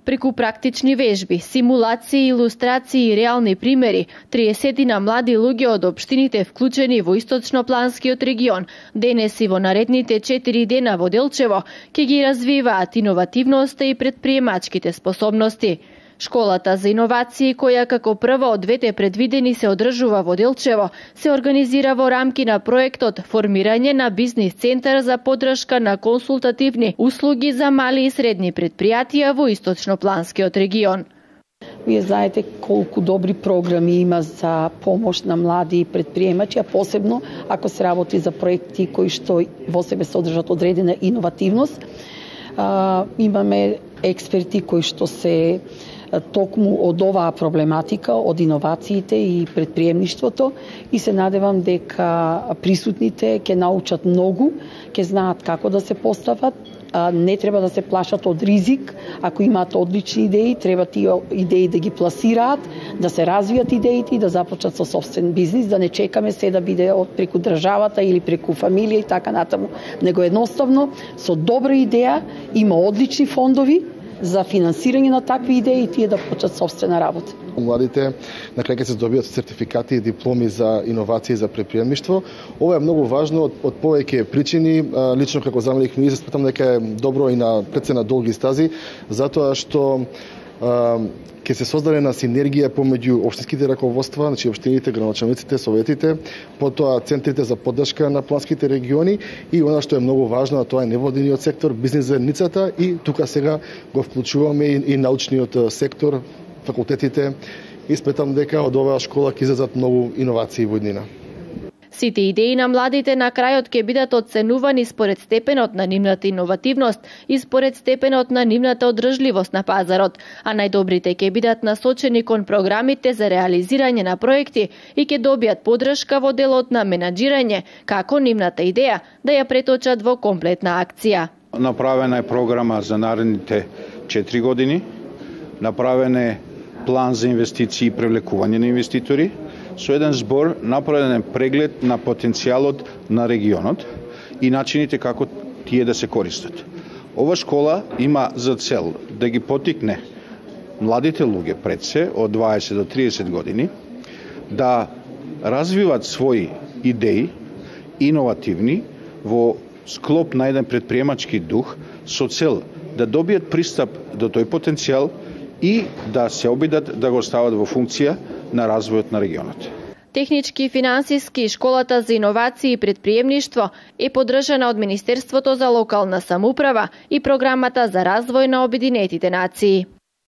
Преку практични вежби, симулации, илустрации и реални примери, 30 млади луѓе од општините вклучени во Источнопланскиот регион, денес и во наредните 4 дена во Делчево, ќе ги развиваат иновативноста и предприемачките способности. Школата за иновации, која како прва од двете предвидени се одржува во Делчево, се организира во рамки на проектот Формирање на бизнис центар за поддршка на консултативни услуги за мали и средни предпријатија во Источнопланскиот регион. Вие знаете колку добри програми има за помош на млади предприемачи, а посебно ако се работи за проекти кои што во себе содржат одредена иновативност. Имаме експерти кои што се токму од оваа проблематика, од иновациите и предприемништвото, и се надевам дека присутните ќе научат многу, ќе знаат како да се постават, не треба да се плашат од ризик. Ако имаат одлични идеи, треба тие идеи да ги пласираат, да се развијат идеите и да започнат со собствен бизнис, да не чекаме се да биде преку државата или преку фамилија и така натаму, него едноставно со добра идеја има одлични фондови за финансирање на такви идеи и тие да почнат собствена работа. Младите на крај ќе се добијат сертификати и дипломи за иновации за предприемништво. Ова е многу важно од повеќе причини. Лично како заменик министар сметам дека е добро и на прецена долги стази, затоа што ќе се создаде на синергија помеѓу општинските раководства, значи општините, градоначалниците, советите, потоа центрите за поддршка на планските региони и она што е многу важно, тоа е невладиниот сектор, бизнис заедницата и тука сега го вклучуваме и научниот сектор, факултетите, и сметам дека од оваа школа ќе излезат многу иновации во иднина. Сите идеи на младите на крајот ќе бидат оценувани според степенот на нивната иновативност и според степенот на нивната одржливост на пазарот, а најдобрите ќе бидат насочени кон програмите за реализирање на проекти и ќе добијат поддршка во делот на менаџирање, како нивната идеја да ја преточат во комплетна акција. Направена е програма за наредните 4 години, направен е план за инвестиции и привлекување на инвеститори, со еден збор направен е преглед на потенцијалот на регионот и начините како тие да се користат. Ова школа има за цел да ги потикне младите луѓе пред се од 20 до 30 години да развиват своји идеи иновативни во склоп на еден предприемачки дух со цел да добијат пристап до тој потенцијал и да се обидат да го стават во функција на развојот на регионот. Технички и финансиски школата за иновации и предприемништво е поддржана од Министерството за локална самоуправа и програмата за развој на Обединетите нации.